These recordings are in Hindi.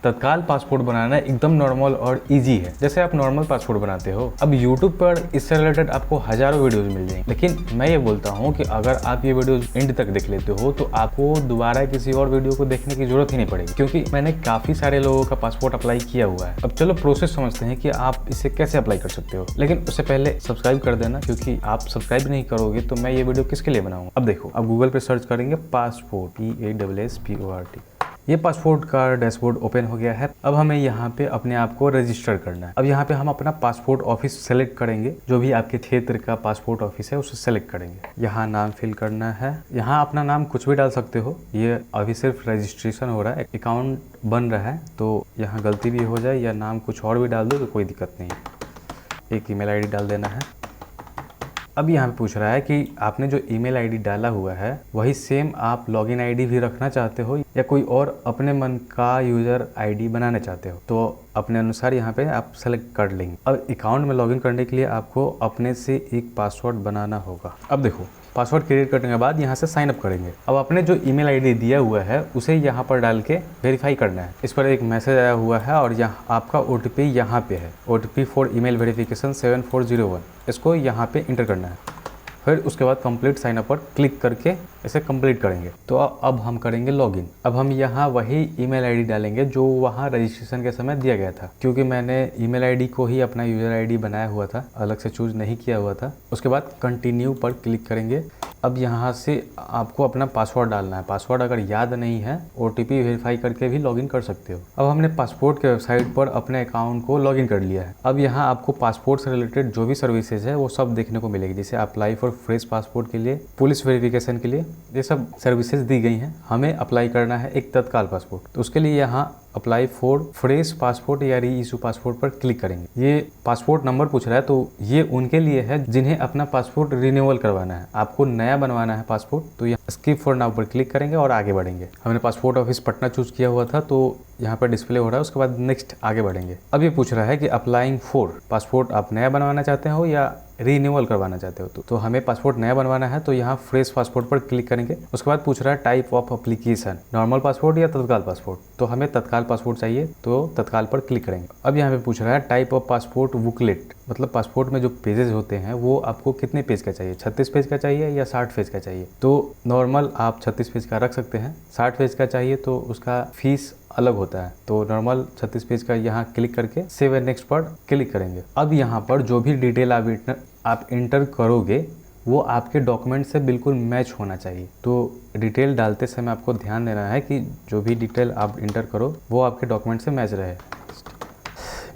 तत्काल पासपोर्ट बनाना एकदम नॉर्मल और इजी है, जैसे आप नॉर्मल पासपोर्ट बनाते हो। अब YouTube पर इससे रिलेटेड आपको हजारों वीडियोस मिल जाएंगे, लेकिन मैं ये बोलता हूँ कि अगर आप ये वीडियोस एंड तक देख लेते हो तो आपको दोबारा किसी और वीडियो को देखने की जरूरत ही नहीं पड़ेगी, क्योंकि मैंने काफी सारे लोगों का पासपोर्ट अप्लाई किया हुआ है। अब चलो प्रोसेस समझते हैं कि आप इसे कैसे अप्लाई कर सकते हो, लेकिन उससे पहले सब्सक्राइब कर देना, क्योंकि आप सब्सक्राइब नहीं करोगे तो मैं ये वीडियो किसके लिए बनाऊंगा। अब देखो, अब गूगल पे सर्च करेंगे पासपोर्ट, PASSPORT। ये पासपोर्ट का डैशबोर्ड ओपन हो गया है। अब हमें यहाँ पे अपने आप को रजिस्टर करना है। अब यहाँ पे हम अपना पासपोर्ट ऑफिस सेलेक्ट करेंगे, जो भी आपके क्षेत्र का पासपोर्ट ऑफिस है उसे सेलेक्ट करेंगे। यहाँ नाम फिल करना है। यहाँ अपना नाम कुछ भी डाल सकते हो, ये अभी सिर्फ रजिस्ट्रेशन हो रहा है, अकाउंट बन रहा है, तो यहाँ गलती भी हो जाए या नाम कुछ और भी डाल दो तो कोई दिक्कत नहीं है। एक ईमेल आईडी डाल देना है। अब यहाँ पे पूछ रहा है कि आपने जो ईमेल आईडी डाला हुआ है वही सेम आप लॉगिन आईडी भी रखना चाहते हो या कोई और अपने मन का यूज़र आईडी बनाना चाहते हो, तो अपने अनुसार यहाँ पे आप सेलेक्ट कर लेंगे। अब अकाउंट में लॉगिन करने के लिए आपको अपने से एक पासवर्ड बनाना होगा। अब देखो, पासवर्ड क्रिएट करने के बाद यहाँ से साइन अप करेंगे। अब आपने जो ईमेल आईडी दिया हुआ है उसे यहाँ पर डाल के वेरीफाई करना है। इस पर एक मैसेज आया हुआ है और यहाँ आपका OTP यहाँ पे है, OTP फॉर ईमेल वेरिफिकेशन 7401। इसको यहाँ पे इंटर करना है। फिर उसके बाद कंप्लीट साइन अप पर क्लिक करके इसे कंप्लीट करेंगे। तो अब हम करेंगे लॉगिन। अब हम यहाँ वही ईमेल आईडी डालेंगे जो वहाँ रजिस्ट्रेशन के समय दिया गया था, क्योंकि मैंने ईमेल आईडी को ही अपना यूज़र आईडी बनाया हुआ था, अलग से चूज नहीं किया हुआ था। उसके बाद कंटिन्यू पर क्लिक करेंगे। अब यहाँ से आपको अपना पासवर्ड डालना है। पासवर्ड अगर याद नहीं है OTP वेरीफाई करके भी लॉगिन कर सकते हो। अब हमने पासपोर्ट के वेबसाइट पर अपने अकाउंट को लॉगिन कर लिया है। अब यहाँ आपको पासपोर्ट से रिलेटेड जो भी सर्विसेज है वो सब देखने को मिलेगी, जैसे अप्लाई फॉर फ्रेश पासपोर्ट के लिए, पुलिस वेरिफिकेशन के लिए, ये सब सर्विसेज दी गई हैं। हमें अप्लाई करना है एक तत्काल पासपोर्ट, तो उसके लिए यहाँ अप्लाई फॉर फ्रेश पासपोर्ट या री इशू पासपोर्ट पर क्लिक करेंगे। ये पासपोर्ट नंबर पूछ रहा है, तो ये उनके लिए है जिन्हें अपना पासपोर्ट रिन्यूअल करवाना है। आपको नया बनवाना है पासपोर्ट, तो यहाँ स्किप फॉर नाउ पर क्लिक करेंगे और आगे बढ़ेंगे। हमने पासपोर्ट ऑफिस पटना चूज किया हुआ था, तो यहाँ पर डिस्प्ले हो रहा है। उसके बाद नेक्स्ट आगे बढ़ेंगे। अब ये पूछ रहा है कि अप्लाइंग फॉर पासपोर्ट आप नया बनवाना चाहते हो या रीन्यूअल करवाना चाहते हो। तो हमें पासपोर्ट नया बनवाना है, तो यहाँ फ्रेश पासपोर्ट पर क्लिक करेंगे। उसके बाद पूछ रहा है type of application, normal passport या तत्काल पासपोर्ट। तो हमें तत्काल पासपोर्ट चाहिए, तो तत्काल पर क्लिक करेंगे। अब यहाँ पे पूछ रहा है टाइप ऑफ पासपोर्ट बुकलेट, मतलब पासपोर्ट में जो पेजेस होते हैं वो आपको कितने पेज का चाहिए, 36 पेज का चाहिए या 60 पेज का चाहिए। तो नॉर्मल आप 36 पेज का रख सकते हैं। 60 पेज का चाहिए तो उसका फीस अलग होता है, तो नॉर्मल 36 पेज का यहाँ क्लिक करके सेव एंड नेक्स्ट पर क्लिक करेंगे। अब यहाँ पर जो भी डिटेल आप इंटर करोगे वो आपके डॉक्यूमेंट से बिल्कुल मैच होना चाहिए। तो डिटेल डालते समय आपको ध्यान देना है कि जो भी डिटेल आप इंटर करो वो आपके डॉक्यूमेंट से मैच रहे।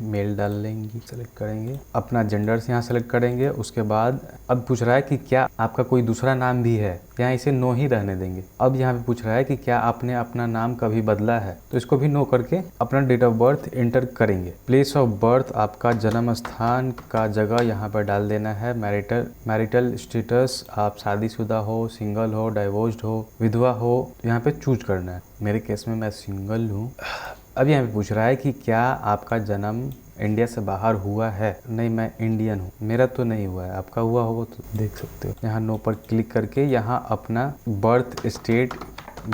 मेल डाल लेंगे, सेलेक्ट करेंगे, अपना जेंडर से यहाँ सेलेक्ट करेंगे। उसके बाद अब पूछ रहा है कि क्या आपका कोई दूसरा नाम भी है, यहाँ इसे नो ही रहने देंगे। अब यहाँ पे पूछ रहा है कि क्या आपने अपना नाम कभी बदला है, तो इसको भी नो करके अपना डेट ऑफ बर्थ एंटर करेंगे। प्लेस ऑफ बर्थ आपका जन्म स्थान का जगह यहाँ पर डाल देना है। मैरिटल स्टेटस आप शादीशुदा हो, सिंगल हो, डाइवोर्स्ड हो, विधवा हो, यहाँ पे चूज करना है। मेरे केस में मैं सिंगल हूँ। अब यहाँ पे पूछ रहा है कि क्या आपका जन्म इंडिया से बाहर हुआ है। नहीं, मैं इंडियन हूँ, मेरा तो नहीं हुआ है, आपका हुआ होगा तो देख सकते हो। यहाँ नो पर क्लिक करके यहाँ अपना बर्थ स्टेट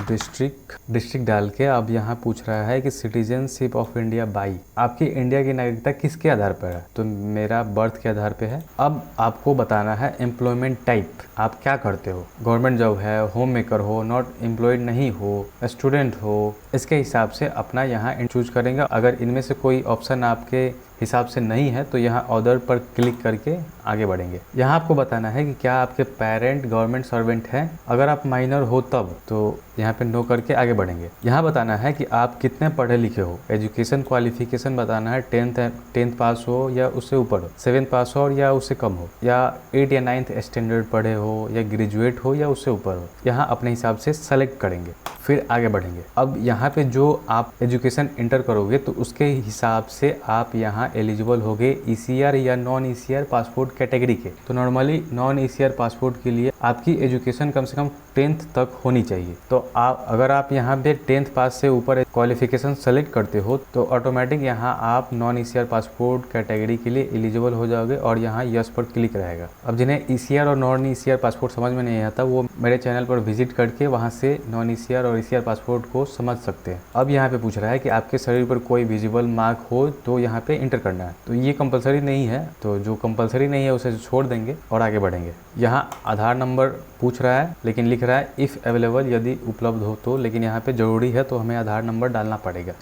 डिस्ट्रिक्ट डाल के अब यहाँ पूछ रहा है कि सिटीजनशिप ऑफ इंडिया बाई, आपकी इंडिया की नागरिकता किसके आधार पर है। तो मेरा बर्थ के आधार पे है। अब आपको बताना है एम्प्लॉयमेंट टाइप, आप क्या करते हो, गवर्नमेंट जॉब है, होम मेकर हो, नॉट एम्प्लॉयड नहीं हो, स्टूडेंट हो, इसके हिसाब से अपना यहाँ चूज करेंगे। अगर इनमें से कोई ऑप्शन आपके हिसाब से नहीं है तो यहाँ ऑर्डर पर क्लिक करके आगे बढ़ेंगे। यहाँ आपको बताना है कि क्या आपके पेरेंट गवर्नमेंट सर्वेंट हैं। अगर आप माइनर हो तब तो यहाँ पे नो करके आगे बढ़ेंगे। यहाँ बताना है कि आप कितने पढ़े लिखे हो, एजुकेशन क्वालिफिकेशन बताना है, 10th पास हो या उससे ऊपर हो, 7th पास हो या उससे कम हो, या 8 या 9th स्टैंडर्ड पढ़े हो, या ग्रेजुएट हो या उससे ऊपर हो। यहाँ अपने हिसाब से सेलेक्ट करेंगे, फिर आगे बढ़ेंगे। अब यहाँ पे जो आप एजुकेशन इंटर करोगे तो उसके हिसाब से आप यहाँ एलिजिबल होगे ECR या नॉन ECR पासपोर्ट कैटेगरी के। तो नॉर्मली नॉन ECR पासपोर्ट के लिए आपकी एजुकेशन कम से कम 10th तक होनी चाहिए। तो अगर आप यहाँ पे 10th पास से ऊपर क्वालिफिकेशन सेलेक्ट करते हो तो ऑटोमेटिक यहाँ आप नॉन ECR पासपोर्ट कैटेगरी के लिए एलिजिबल हो जाओगे और यहाँ यस पर क्लिक रहेगा। अब जिन्हें ECR और नॉन ECR पासपोर्ट समझ में नहीं आता वो मेरे चैनल पर विजिट करके वहाँ से नॉन ECR और ECR पासपोर्ट को समझ सकते हैं। अब यहाँ पे पूछ रहा है कि आपके शरीर पर कोई विजिबल मार्क हो तो यहाँ पे इंटर करना है। तो ये कंपलसरी नहीं है, तो जो कंपलसरी नहीं है उसे छोड़ देंगे और आगे बढ़ेंगे। यहाँ आधार नंबर पूछ रहा है लेकिन लिख रहा है इफ़ अवेलेबल, यदि उपलब्ध हो तो, लेकिन यहाँ पे ज़रूरी है तो हमें आधार नंबर डालना पड़ेगा।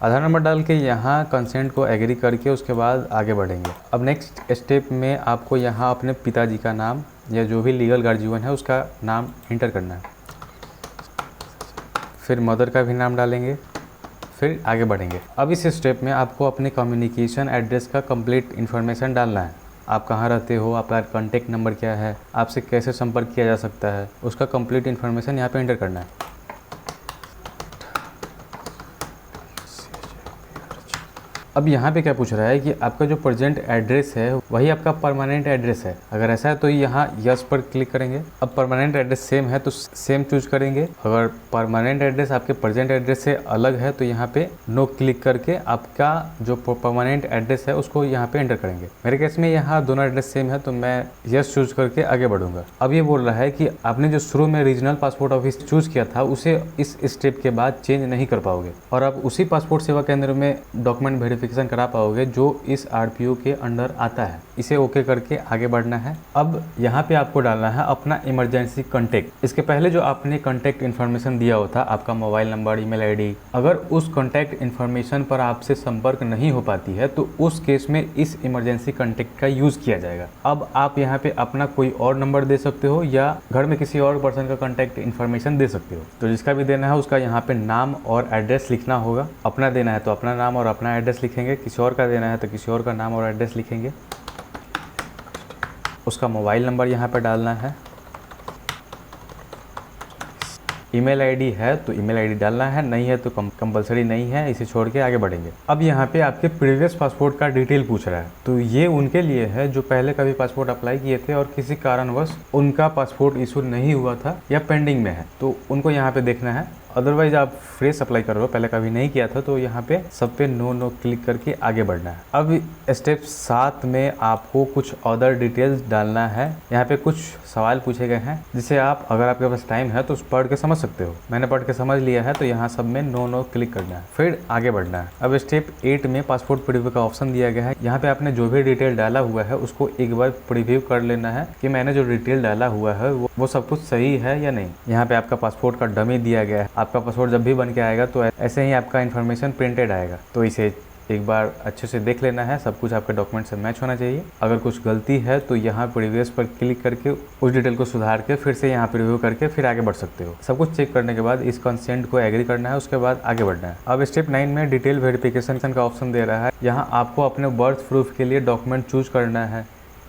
आधार नंबर डाल के यहाँ कंसेंट को एग्री करके उसके बाद आगे बढ़ेंगे। अब नेक्स्ट स्टेप में आपको यहाँ अपने पिताजी का नाम या जो भी लीगल गार्जियन है उसका नाम इंटर करना है, फिर मदर का भी नाम डालेंगे, फिर आगे बढ़ेंगे। अब इस स्टेप में आपको अपने कम्युनिकेशन एड्रेस का कंप्लीट इन्फॉर्मेशन डालना है। आप कहाँ रहते हो, आपका कॉन्टैक्ट नंबर क्या है, आपसे कैसे संपर्क किया जा सकता है, उसका कंप्लीट इन्फॉर्मेशन यहाँ पे इंटर करना है। अब यहाँ पे क्या पूछ रहा है कि आपका जो प्रेजेंट एड्रेस है वही आपका परमानेंट एड्रेस है। अगर ऐसा है तो यहाँ यस पर क्लिक करेंगे। अब परमानेंट एड्रेस सेम है तो सेम चूज करेंगे। अगर परमानेंट एड्रेस आपके प्रेजेंट एड्रेस से अलग है तो यहाँ पे नो क्लिक करके आपका जो परमानेंट एड्रेस है उसको यहाँ पे एंटर करेंगे। मेरे केस में यहाँ दोनों एड्रेस सेम है तो मैं यस चूज करके आगे बढ़ूंगा। अब ये बोल रहा है कि आपने जो शुरू में रीजनल पासपोर्ट ऑफिस चूज किया था उसे इस स्टेप के बाद चेंज नहीं कर पाओगे और आप उसी पासपोर्ट सेवा केंद्र में डॉक्यूमेंट वेरिफिकेशन करा पाओगे जो इस आरपीओ के अंडर आता है। इसे ओके करके आगे बढ़ना है। अब यहाँ पे आपको डालना है अपना इमरजेंसी कॉन्टैक्ट। इसके पहले जो आपने कॉन्टैक्ट इन्फॉर्मेशन दिया होता आपका मोबाइल नंबर, ईमेल आईडी, अगर उस कॉन्टैक्ट इन्फॉर्मेशन पर आपसे संपर्क नहीं हो पाती है तो उस केस में इस इमरजेंसी कॉन्टैक्ट का यूज किया जाएगा। अब आप यहाँ पे अपना कोई और नंबर दे सकते हो या घर में किसी और पर्सन का कॉन्टैक्ट इन्फॉर्मेशन दे सकते हो। तो जिसका भी देना है उसका यहाँ पे नाम और एड्रेस लिखना होगा। अपना देना है तो अपना नाम और अपना एड्रेस लिखेंगे, किसी और का देना है तो किसी और का नाम और एड्रेस लिखेंगे। उसका मोबाइल नंबर यहाँ पर डालना है। ईमेल आईडी है तो ईमेल आईडी डालना है, नहीं है तो कंपलसरी नहीं है, इसे छोड़ के आगे बढ़ेंगे। अब यहाँ पे आपके प्रीवियस पासपोर्ट का डिटेल पूछ रहा है तो ये उनके लिए है जो पहले कभी पासपोर्ट अप्लाई किए थे और किसी कारणवश उनका पासपोर्ट इशू नहीं हुआ था या पेंडिंग में है तो उनको यहाँ पे देखना है। अदरवाइज आप फ्रेश अप्लाई कर रहे हो, पहले कभी नहीं किया था तो यहाँ पे सब पे नो क्लिक करके आगे बढ़ना है। अब स्टेप 7 में आपको कुछ अदर डिटेल्स डालना है। यहाँ पे कुछ सवाल पूछे गए हैं जिसे आप, अगर आपके पास टाइम है तो पढ़ के समझ सकते हो। मैंने पढ़ के समझ लिया है तो यहाँ सब में नो क्लिक करना है, फिर आगे बढ़ना है। अब स्टेप 8 में पासपोर्ट प्रीव्यू का ऑप्शन दिया गया है। यहाँ पे आपने जो भी डिटेल डाला हुआ है उसको एक बार प्रीव्यू कर लेना है कि मैंने जो डिटेल डाला हुआ है वो सब कुछ सही है या नहीं। यहाँ पे आपका पासपोर्ट का डमी दिया गया है। आपका पासपोर्ट जब भी बन के आएगा तो ऐसे ही आपका इन्फॉर्मेशन प्रिंटेड आएगा, तो इसे एक बार अच्छे से देख लेना है। सब कुछ आपके डॉक्यूमेंट से मैच होना चाहिए। अगर कुछ गलती है तो यहाँ प्रीवियस पर क्लिक करके उस डिटेल को सुधार के फिर से यहाँ प्रीव्यू करके फिर आगे बढ़ सकते हो। सब कुछ चेक करने के बाद इस कंसेंट को एग्री करना है, उसके बाद आगे बढ़ना है। अब स्टेप 9 में डिटेल वेरिफिकेशन का ऑप्शन दे रहा है। यहाँ आपको अपने बर्थ प्रूफ के लिए डॉक्यूमेंट चूज करना है,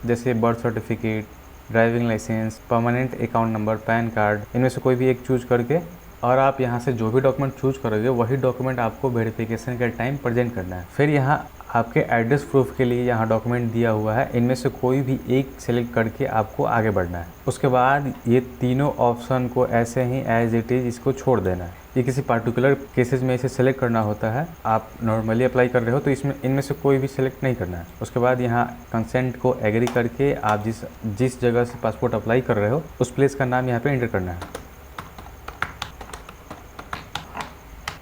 जैसे birth certificate, driving licence, permanent account number, PAN card, इनमें से कोई भी एक चूज करके और आप यहाँ से जो भी डॉक्यूमेंट चूज करोगे वही डॉक्यूमेंट आपको वेरिफिकेशन के टाइम प्रेजेंट करना है। फिर यहाँ आपके एड्रेस प्रूफ के लिए यहाँ डॉक्यूमेंट दिया हुआ है, इनमें से कोई भी एक सेलेक्ट करके आपको आगे बढ़ना है। उसके बाद ये तीनों ऑप्शन को ऐसे ही एज इट इज़ इसको छोड़ देना है। ये किसी पार्टिकुलर केसेस में इसे सेलेक्ट करना होता है। आप नॉर्मली अप्लाई कर रहे हो तो इसमें इनमें से कोई भी सेलेक्ट नहीं करना है। उसके बाद यहाँ कंसेंट को एग्री करके आप जिस जगह से पासपोर्ट अप्लाई कर रहे हो उस प्लेस का नाम यहाँ पे एंटर करना है।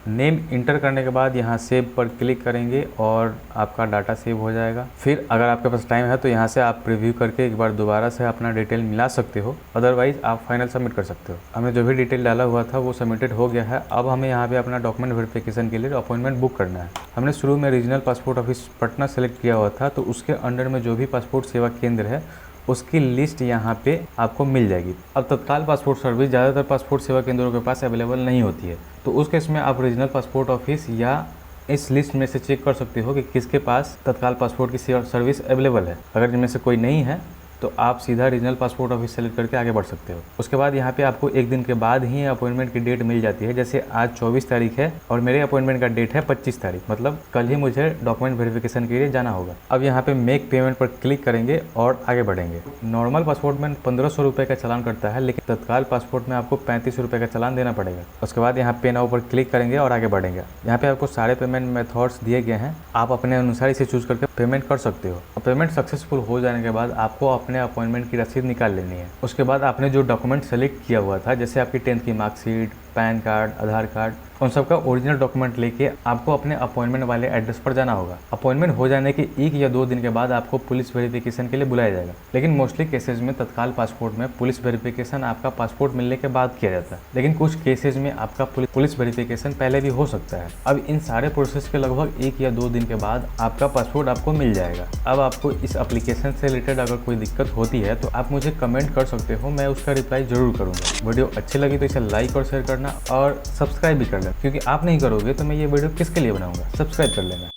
नेम इंटर करने के बाद यहाँ सेव पर क्लिक करेंगे और आपका डाटा सेव हो जाएगा। फिर अगर आपके पास टाइम है तो यहाँ से आप प्रीव्यू करके एक बार दोबारा से अपना डिटेल मिला सकते हो, अदरवाइज आप फाइनल सबमिट कर सकते हो। हमने जो भी डिटेल डाला हुआ था वो सबमिटेड हो गया है। अब हमें यहाँ पे अपना डॉक्यूमेंट वेरिफिकेशन के लिए अपॉइंटमेंट बुक करना है। हमने शुरू में regional passport office Patna select किया हुआ था तो उसके अंडर में जो भी पासपोर्ट सेवा केंद्र है उसकी लिस्ट यहाँ पे आपको मिल जाएगी। अब तत्काल पासपोर्ट सर्विस ज़्यादातर पासपोर्ट सेवा केंद्रों के पास अवेलेबल नहीं होती है, तो उस केस में आप रीजनल पासपोर्ट ऑफिस या इस लिस्ट में से चेक कर सकते हो कि किसके पास तत्काल पासपोर्ट की सर्विस अवेलेबल है। अगर इनमें से कोई नहीं है तो आप सीधा रीजनल पासपोर्ट ऑफिस सेलेक्ट करके आगे बढ़ सकते हो। उसके बाद यहाँ पे आपको एक दिन के बाद ही अपॉइंटमेंट की डेट मिल जाती है। जैसे आज 24 तारीख है और मेरे अपॉइंटमेंट का डेट है 25 तारीख, मतलब कल ही मुझे डॉक्यूमेंट वेरिफिकेशन के लिए जाना होगा। अब यहाँ पे मेक पेमेंट पर क्लिक करेंगे और आगे बढ़ेंगे। नॉर्मल पासपोर्ट में 1500 रुपये का चालान करता है, लेकिन तत्काल पासपोर्ट में आपको 35 रुपये का चालान देना पड़ेगा। उसके बाद यहाँ पे नाउ पर क्लिक करेंगे और आगे बढ़ेंगे। यहाँ पे आपको सारे पेमेंट मेथड्स दिए गए हैं, आप अपने अनुसार इसे चूज करके पेमेंट कर सकते हो। पेमेंट सक्सेसफुल हो जाने के बाद आपको अपने अपॉइंटमेंट की रसीद निकाल लेनी है। उसके बाद आपने जो डॉक्यूमेंट सेलेक्ट किया हुआ था, जैसे आपकी 10th की मार्कशीट, पैन कार्ड, आधार कार्ड, उन सबका ओरिजिनल डॉक्यूमेंट लेके आपको अपने अपॉइंटमेंट वाले एड्रेस पर जाना होगा। अपॉइंटमेंट हो जाने के 1 या 2 दिन के बाद आपको पुलिस वेरिफिकेशन के लिए बुलाया जाएगा। लेकिन मोस्टली केसेज में तत्काल पासपोर्ट में पुलिस वेरिफिकेशन आपका पासपोर्ट मिलने के बाद किया जाता है, लेकिन कुछ केसेज में आपका पुलिस वेरिफिकेशन पहले भी हो सकता है। अब इन सारे प्रोसेस के लगभग 1 या 2 दिन के बाद आपका पासपोर्ट आपको मिल जाएगा। अब आपको इस एप्लीकेशन से रिलेटेड अगर कोई दिक्कत होती है तो आप मुझे कमेंट कर सकते हो, मैं उसका रिप्लाई जरूर करूंगा। वीडियो अच्छी लगी तो इसे लाइक और शेयर करना और सब्सक्राइब भी कर लेना, क्योंकि आप नहीं करोगे तो मैं ये वीडियो किसके लिए बनाऊंगा। सब्सक्राइब कर लेना।